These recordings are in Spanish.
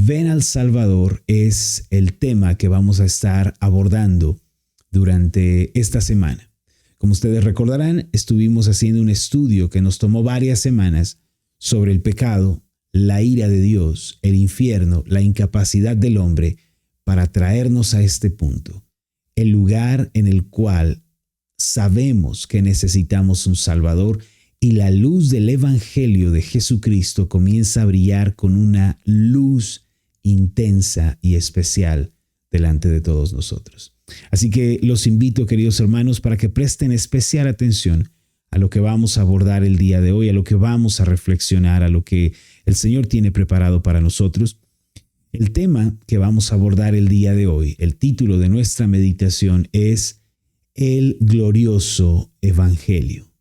Ven al Salvador es el tema que vamos a estar abordando durante esta semana. Como ustedes recordarán, estuvimos haciendo un estudio que nos tomó varias semanas sobre el pecado, la ira de Dios, el infierno, la incapacidad del hombre para traernos a este punto, el lugar en el cual sabemos que necesitamos un Salvador y la luz del Evangelio de Jesucristo comienza a brillar con una luz intensa y especial delante de todos nosotros. Así que los invito, queridos hermanos, para que presten especial atención a lo que vamos a abordar el día de hoy, a lo que vamos a reflexionar, a lo que el Señor tiene preparado para nosotros. El tema que vamos a abordar el día de hoy, el título de nuestra meditación es El glorioso Evangelio.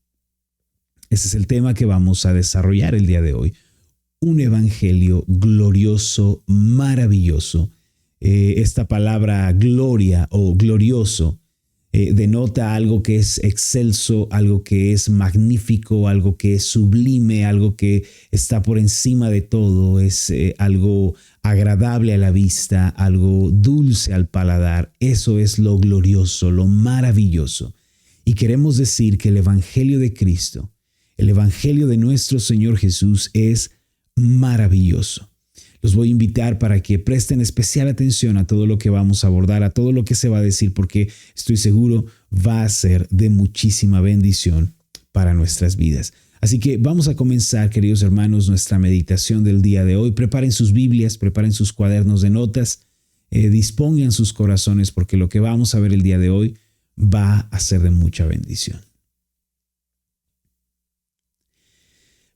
Ese es el tema que vamos a desarrollar el día de hoy. Un evangelio glorioso, maravilloso. Esta palabra gloria o glorioso denota algo que es excelso, algo que es magnífico, algo que es sublime, algo que está por encima de todo. Es algo agradable a la vista, algo dulce al paladar. Eso es lo glorioso, lo maravilloso. Y queremos decir que el evangelio de Cristo, el evangelio de nuestro Señor Jesús es maravilloso. Los voy a invitar para que presten especial atención a todo lo que vamos a abordar, a todo lo que se va a decir, porque estoy seguro va a ser de muchísima bendición para nuestras vidas. Así que vamos a comenzar, queridos hermanos, nuestra meditación del día de hoy. Preparen sus Biblias, preparen sus cuadernos de notas, dispongan sus corazones, porque lo que vamos a ver el día de hoy va a ser de mucha bendición.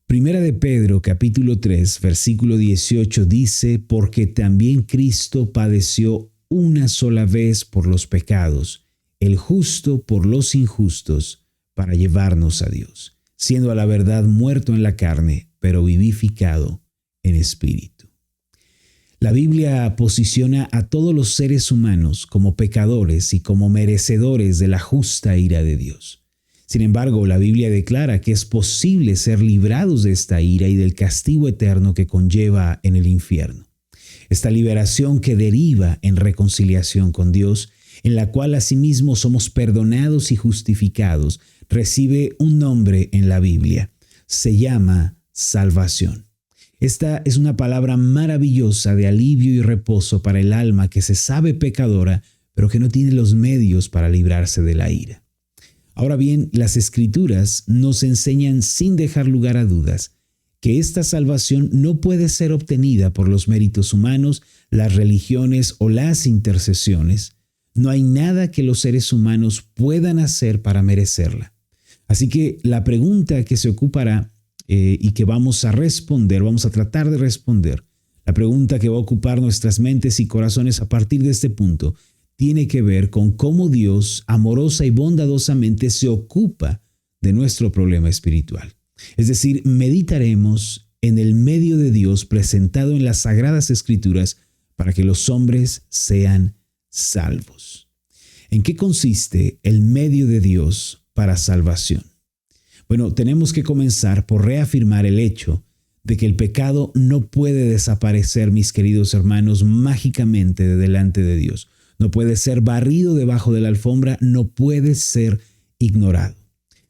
Primera de Pedro, capítulo 3, versículo 18 dice, porque también Cristo padeció una sola vez por los pecados, el justo por los injustos, para llevarnos a Dios, siendo a la verdad muerto en la carne, pero vivificado en espíritu. La Biblia posiciona a todos los seres humanos como pecadores y como merecedores de la justa ira de Dios. Sin embargo, la Biblia declara que es posible ser librados de esta ira y del castigo eterno que conlleva en el infierno. Esta liberación que deriva en reconciliación con Dios, en la cual asimismo somos perdonados y justificados, recibe un nombre en la Biblia. Se llama salvación. Esta es una palabra maravillosa de alivio y reposo para el alma que se sabe pecadora, pero que no tiene los medios para librarse de la ira. Ahora bien, las Escrituras nos enseñan sin dejar lugar a dudas que esta salvación no puede ser obtenida por los méritos humanos, las religiones o las intercesiones. No hay nada que los seres humanos puedan hacer para merecerla. Así que la pregunta que se ocupará y que vamos a responder, vamos a tratar de responder, la pregunta que va a ocupar nuestras mentes y corazones a partir de este punto, tiene que ver con cómo Dios amorosa y bondadosamente se ocupa de nuestro problema espiritual. Es decir, meditaremos en el medio de Dios presentado en las Sagradas Escrituras para que los hombres sean salvos. ¿En qué consiste el medio de Dios para salvación? Bueno, tenemos que comenzar por reafirmar el hecho de que el pecado no puede desaparecer, mis queridos hermanos, mágicamente de delante de Dios. No puede ser barrido debajo de la alfombra, no puede ser ignorado.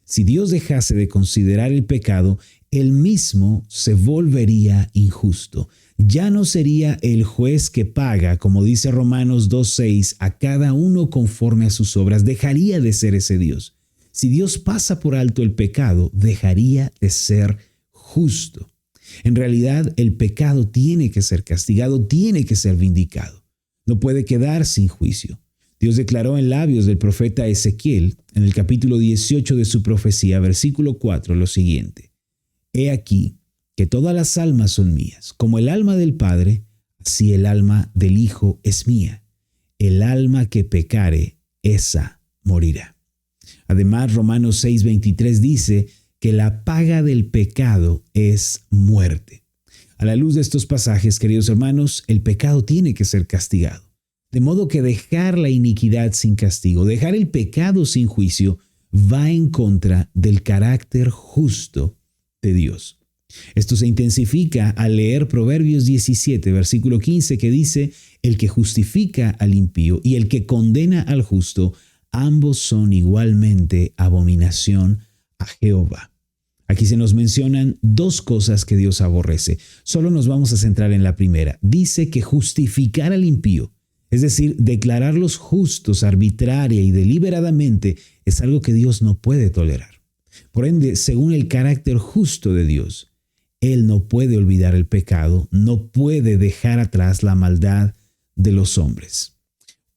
Si Dios dejase de considerar el pecado, Él mismo se volvería injusto. Ya no sería el juez que paga, como dice Romanos 2:6, a cada uno conforme a sus obras. Dejaría de ser ese Dios. Si Dios pasa por alto el pecado, dejaría de ser justo. En realidad, el pecado tiene que ser castigado, tiene que ser vindicado. No puede quedar sin juicio. Dios declaró en labios del profeta Ezequiel, en el capítulo 18 de su profecía, versículo 4, lo siguiente. He aquí que todas las almas son mías, como el alma del Padre, así el alma del Hijo es mía. El alma que pecare, esa morirá. Además, Romanos 6:23 dice que la paga del pecado es muerte. A la luz de estos pasajes, queridos hermanos, el pecado tiene que ser castigado. De modo que dejar la iniquidad sin castigo, dejar el pecado sin juicio, va en contra del carácter justo de Dios. Esto se intensifica al leer Proverbios 17, versículo 15, que dice: el que justifica al impío y el que condena al justo, ambos son igualmente abominación a Jehová. Aquí se nos mencionan dos cosas que Dios aborrece. Solo nos vamos a centrar en la primera. Dice que justificar al impío, es decir, declararlos justos arbitraria y deliberadamente, es algo que Dios no puede tolerar. Por ende, según el carácter justo de Dios, Él no puede olvidar el pecado, no puede dejar atrás la maldad de los hombres.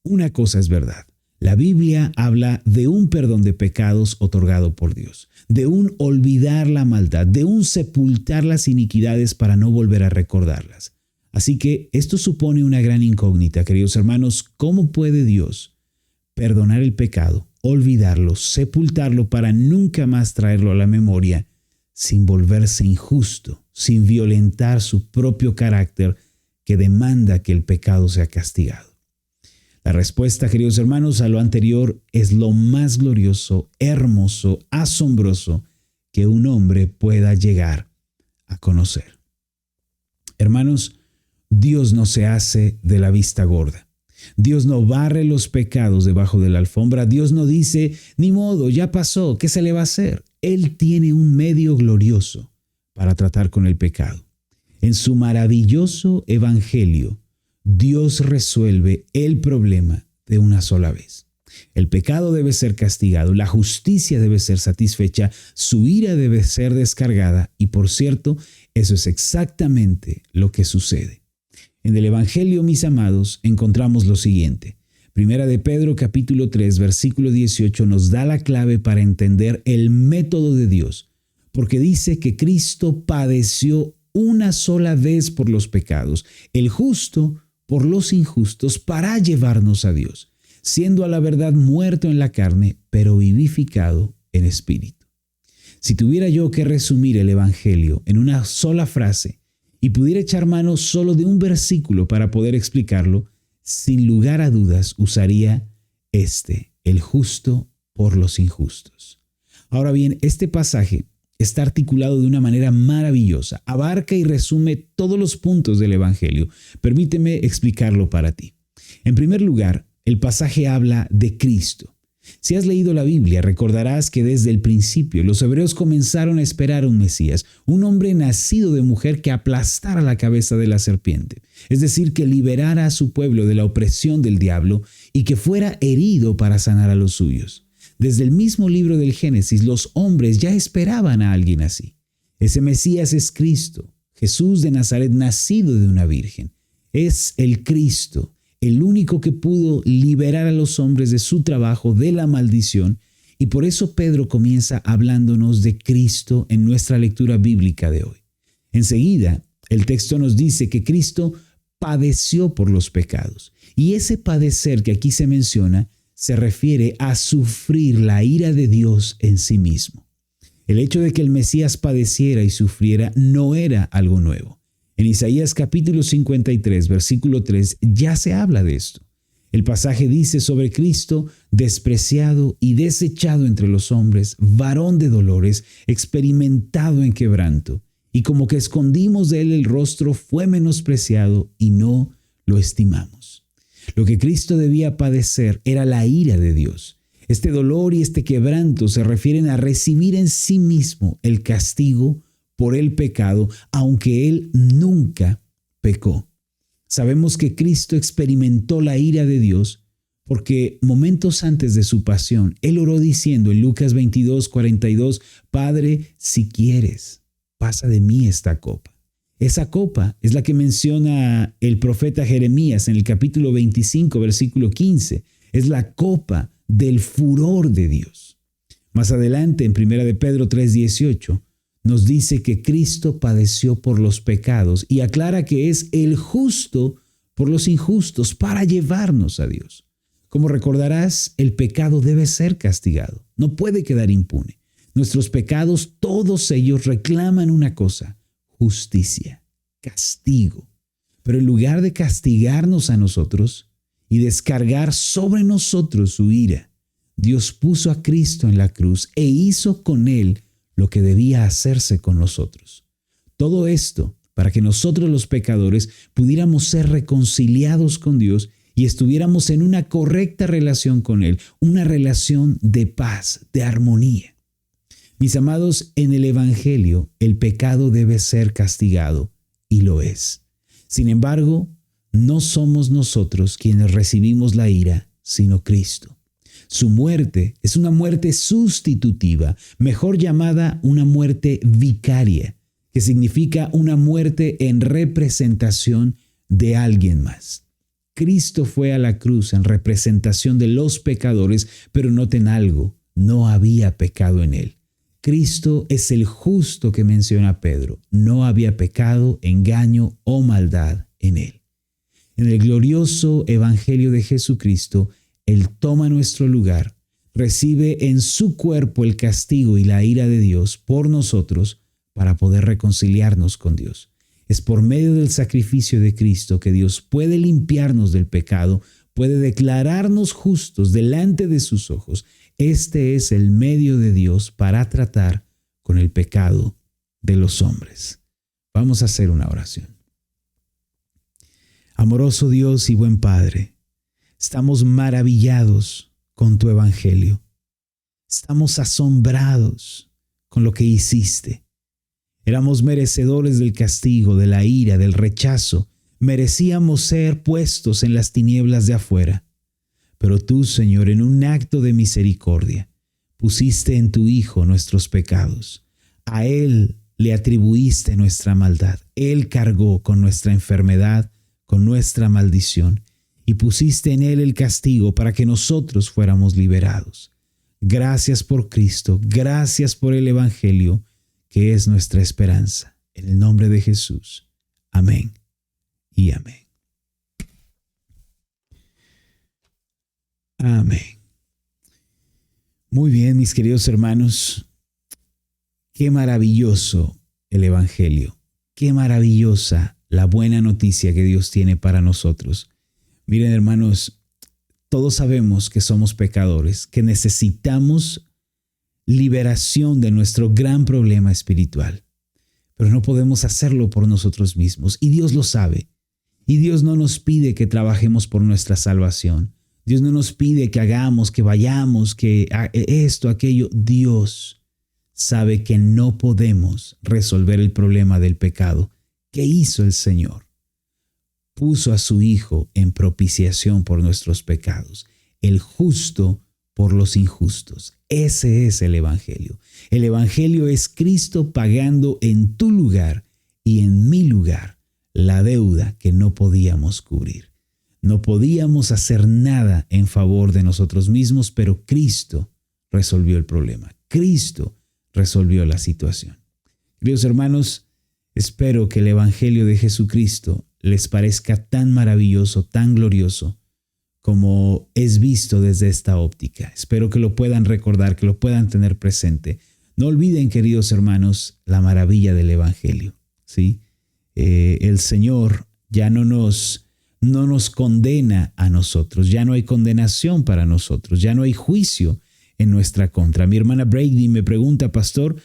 Una cosa es verdad. La Biblia habla de un perdón de pecados otorgado por Dios, de un olvidar la maldad, de un sepultar las iniquidades para no volver a recordarlas. Así que esto supone una gran incógnita, queridos hermanos. ¿Cómo puede Dios perdonar el pecado, olvidarlo, sepultarlo para nunca más traerlo a la memoria, sin volverse injusto, sin violentar su propio carácter que demanda que el pecado sea castigado? La respuesta, queridos hermanos, a lo anterior es lo más glorioso, hermoso, asombroso que un hombre pueda llegar a conocer. Hermanos, Dios no se hace de la vista gorda. Dios no barre los pecados debajo de la alfombra. Dios no dice: ni modo, ya pasó, ¿qué se le va a hacer? Él tiene un medio glorioso para tratar con el pecado. En su maravilloso evangelio, Dios resuelve el problema de una sola vez. El pecado debe ser castigado, la justicia debe ser satisfecha, su ira debe ser descargada y, por cierto, eso es exactamente lo que sucede. En el Evangelio, mis amados, encontramos lo siguiente. Primera de Pedro, capítulo 3, versículo 18, nos da la clave para entender el método de Dios, porque dice que Cristo padeció una sola vez por los pecados, el justo por los injustos, para llevarnos a Dios, siendo a la verdad muerto en la carne, pero vivificado en espíritu. Si tuviera yo que resumir el Evangelio en una sola frase y pudiera echar mano solo de un versículo para poder explicarlo, sin lugar a dudas usaría el justo por los injustos. Ahora bien, este pasaje está articulado de una manera maravillosa, abarca y resume todos los puntos del Evangelio. Permíteme explicarlo para ti. En primer lugar, el pasaje habla de Cristo. Si has leído la Biblia, recordarás que desde el principio los hebreos comenzaron a esperar a un Mesías, un hombre nacido de mujer que aplastara la cabeza de la serpiente, es decir, que liberara a su pueblo de la opresión del diablo y que fuera herido para sanar a los suyos. Desde el mismo libro del Génesis, los hombres ya esperaban a alguien así. Ese Mesías es Cristo, Jesús de Nazaret, nacido de una virgen. Es el Cristo, el único que pudo liberar a los hombres de su trabajo, de la maldición, y por eso Pedro comienza hablándonos de Cristo en nuestra lectura bíblica de hoy. Enseguida, el texto nos dice que Cristo padeció por los pecados, y ese padecer que aquí se menciona se refiere a sufrir la ira de Dios en sí mismo. El hecho de que el Mesías padeciera y sufriera no era algo nuevo. En Isaías capítulo 53, versículo 3, ya se habla de esto. El pasaje dice sobre Cristo: despreciado y desechado entre los hombres, varón de dolores, experimentado en quebranto, y como que escondimos de él el rostro, fue menospreciado y no lo estimamos. Lo que Cristo debía padecer era la ira de Dios. Este dolor y este quebranto se refieren a recibir en sí mismo el castigo por el pecado, aunque Él nunca pecó. Sabemos que Cristo experimentó la ira de Dios porque momentos antes de su pasión, Él oró diciendo en Lucas 22:42, Padre, si quieres, pasa de mí esta copa. Esa copa es la que menciona el profeta Jeremías en el capítulo 25, versículo 15. Es la copa del furor de Dios. Más adelante, en 1 de Pedro 3:18, nos dice que Cristo padeció por los pecados y aclara que es el justo por los injustos para llevarnos a Dios. Como recordarás, el pecado debe ser castigado, no puede quedar impune. Nuestros pecados, todos ellos reclaman una cosa: justicia, castigo. Pero en lugar de castigarnos a nosotros y descargar sobre nosotros su ira, Dios puso a Cristo en la cruz e hizo con Él lo que debía hacerse con nosotros. Todo esto para que nosotros los pecadores pudiéramos ser reconciliados con Dios y estuviéramos en una correcta relación con Él, una relación de paz, de armonía. Mis amados, en el Evangelio el pecado debe ser castigado y lo es. Sin embargo, no somos nosotros quienes recibimos la ira, sino Cristo. Su muerte es una muerte sustitutiva, mejor llamada una muerte vicaria, que significa una muerte en representación de alguien más. Cristo fue a la cruz en representación de los pecadores, pero noten algo, no había pecado en él. Cristo es el justo que menciona Pedro. No había pecado, engaño o maldad en él. En el glorioso Evangelio de Jesucristo, Él toma nuestro lugar, recibe en su cuerpo el castigo y la ira de Dios por nosotros para poder reconciliarnos con Dios. Es por medio del sacrificio de Cristo que Dios puede limpiarnos del pecado, puede declararnos justos delante de sus ojos. Este es el medio de Dios para tratar con el pecado de los hombres. Vamos a hacer una oración. Amoroso Dios y buen Padre, estamos maravillados con tu Evangelio. Estamos asombrados con lo que hiciste. Éramos merecedores del castigo, de la ira, del rechazo. Merecíamos ser puestos en las tinieblas de afuera. Pero tú, Señor, en un acto de misericordia, pusiste en tu Hijo nuestros pecados. A Él le atribuiste nuestra maldad. Él cargó con nuestra enfermedad, con nuestra maldición, y pusiste en Él el castigo para que nosotros fuéramos liberados. Gracias por Cristo, gracias por el Evangelio, que es nuestra esperanza. En el nombre de Jesús. Amén y amén. Amén. Muy bien, mis queridos hermanos. Qué maravilloso el Evangelio. Qué maravillosa la buena noticia que Dios tiene para nosotros. Miren, hermanos, todos sabemos que somos pecadores, que necesitamos liberación de nuestro gran problema espiritual. Pero no podemos hacerlo por nosotros mismos. Y Dios lo sabe. Y Dios no nos pide que trabajemos por nuestra salvación. Dios no nos pide que hagamos, que vayamos, que esto, aquello. Dios sabe que no podemos resolver el problema del pecado. ¿Qué hizo el Señor? Puso a su Hijo en propiciación por nuestros pecados. El justo por los injustos. Ese es el Evangelio. El Evangelio es Cristo pagando en tu lugar y en mi lugar la deuda que no podíamos cubrir. No podíamos hacer nada en favor de nosotros mismos, pero Cristo resolvió el problema. Cristo resolvió la situación. Queridos hermanos, espero que el Evangelio de Jesucristo les parezca tan maravilloso, tan glorioso, como es visto desde esta óptica. Espero que lo puedan recordar, que lo puedan tener presente. No olviden, queridos hermanos, la maravilla del Evangelio, ¿sí? El Señor ya no nos condena a nosotros, ya no hay condenación para nosotros, ya no hay juicio en nuestra contra. Mi hermana Brady me pregunta, pastor,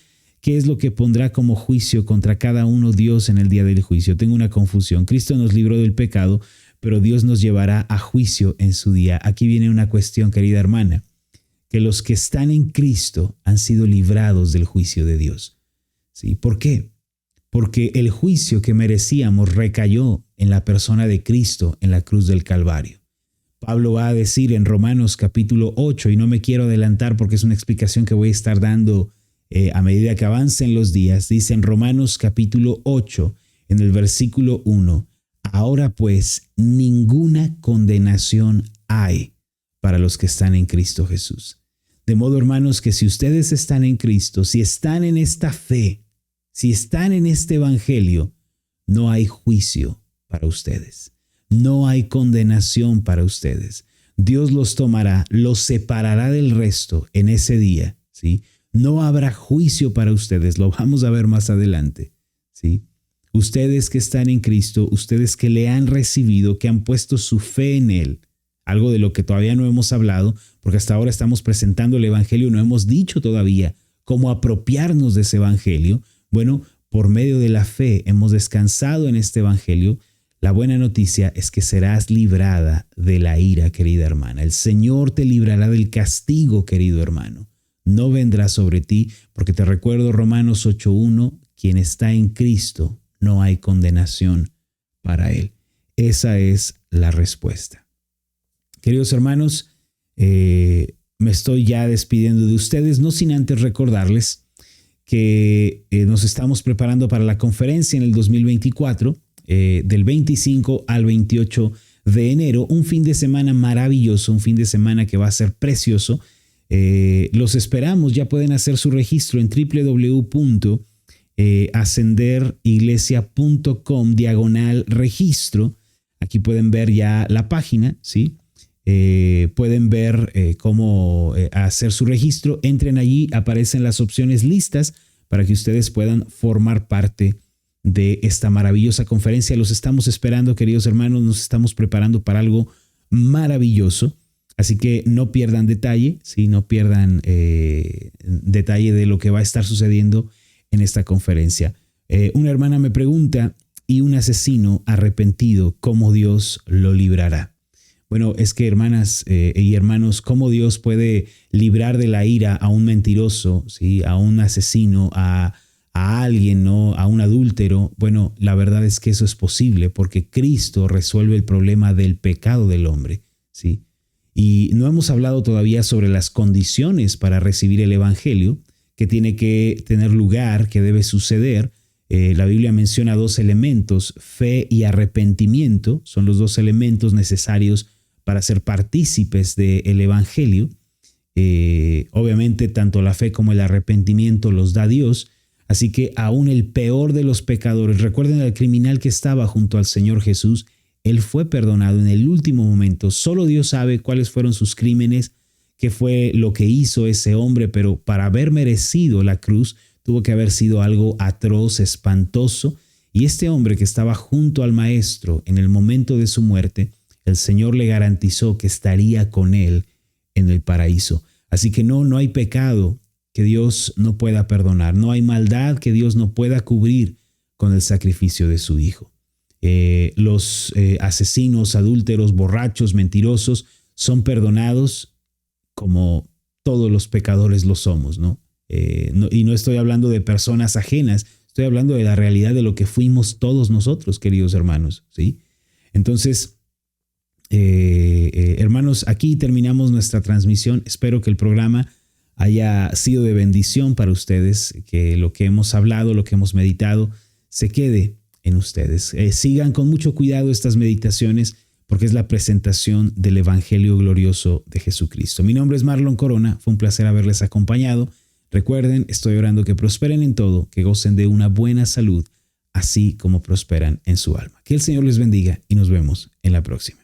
¿qué es lo que pondrá como juicio contra cada uno Dios en el día del juicio? Tengo una confusión. Cristo nos libró del pecado, pero Dios nos llevará a juicio en su día. Aquí viene una cuestión, querida hermana, que los que están en Cristo han sido librados del juicio de Dios. ¿Sí? ¿Por qué? Porque el juicio que merecíamos recayó en la persona de Cristo en la cruz del Calvario. Pablo va a decir en Romanos capítulo 8, y no me quiero adelantar porque es una explicación que voy a estar dando a medida que avancen los días. Dice en Romanos capítulo 8, en el versículo 1, ahora pues ninguna condenación hay para los que están en Cristo Jesús. De modo, hermanos, que si ustedes están en Cristo, si están en esta fe, si están en este Evangelio, no hay juicio para ustedes. No hay condenación para ustedes. Dios los tomará, los separará del resto en ese día, ¿sí? No habrá juicio para ustedes, lo vamos a ver más adelante, ¿sí? Ustedes que están en Cristo, ustedes que le han recibido, que han puesto su fe en Él, algo de lo que todavía no hemos hablado, porque hasta ahora estamos presentando el Evangelio, no hemos dicho todavía cómo apropiarnos de ese Evangelio. Bueno, por medio de la fe hemos descansado en este evangelio, la buena noticia es que serás librada de la ira, querida hermana. El Señor te librará del castigo, querido hermano. No vendrá sobre ti, porque te recuerdo Romanos 8:1, quien está en Cristo, no hay condenación para él. Esa es la respuesta. Queridos hermanos, me estoy ya despidiendo de ustedes, no sin antes recordarles que nos estamos preparando para la conferencia en el 2024, del 25 al 28 de enero, un fin de semana maravilloso, un fin de semana que va a ser precioso. Los esperamos, ya pueden hacer su registro en www.ascenderiglesia.com/registro. Aquí pueden ver ya la página, ¿sí? Pueden ver cómo hacer su registro. Entren allí, aparecen las opciones listas para que ustedes puedan formar parte de esta maravillosa conferencia. Los estamos esperando, queridos hermanos, nos estamos preparando para algo maravilloso. Así que no pierdan detalle, ¿sí? No pierdan detalle de lo que va a estar sucediendo en esta conferencia. Una hermana me pregunta, ¿y un asesino arrepentido, cómo Dios lo librará? Bueno, es que hermanas y hermanos, ¿cómo Dios puede librar de la ira a un mentiroso, ¿sí? A un asesino, a alguien, ¿no? A un adúltero? Bueno, la verdad es que eso es posible porque Cristo resuelve el problema del pecado del hombre, ¿sí? Y no hemos hablado todavía sobre las condiciones para recibir el evangelio, que tiene que tener lugar, que debe suceder. La Biblia menciona 2 elementos, fe y arrepentimiento, son los 2 elementos necesarios para ser partícipes del evangelio. Obviamente tanto la fe como el arrepentimiento los da Dios, así que aún el peor de los pecadores, recuerden al criminal que estaba junto al Señor Jesús, él fue perdonado en el último momento. Solo Dios sabe cuáles fueron sus crímenes, qué fue lo que hizo ese hombre, pero para haber merecido la cruz tuvo que haber sido algo atroz, espantoso. Y este hombre que estaba junto al Maestro en el momento de su muerte, el Señor le garantizó que estaría con él en el paraíso. Así que no hay pecado que Dios no pueda perdonar. No hay maldad que Dios no pueda cubrir con el sacrificio de su Hijo. Los asesinos, adúlteros, borrachos, mentirosos son perdonados como todos los pecadores lo somos, ¿no? Y no estoy hablando de personas ajenas, estoy hablando de la realidad de lo que fuimos todos nosotros, queridos hermanos, ¿sí? Entonces, hermanos, aquí terminamos nuestra transmisión. Espero que el programa haya sido de bendición para ustedes, que lo que hemos hablado, lo que hemos meditado, se quede en ustedes. Sigan con mucho cuidado estas meditaciones porque es la presentación del Evangelio glorioso de Jesucristo. Mi nombre es Marlon Corona, fue un placer haberles acompañado. Recuerden, estoy orando que prosperen en todo, que gocen de una buena salud, así como prosperan en su alma. Que el Señor les bendiga y nos vemos en la próxima.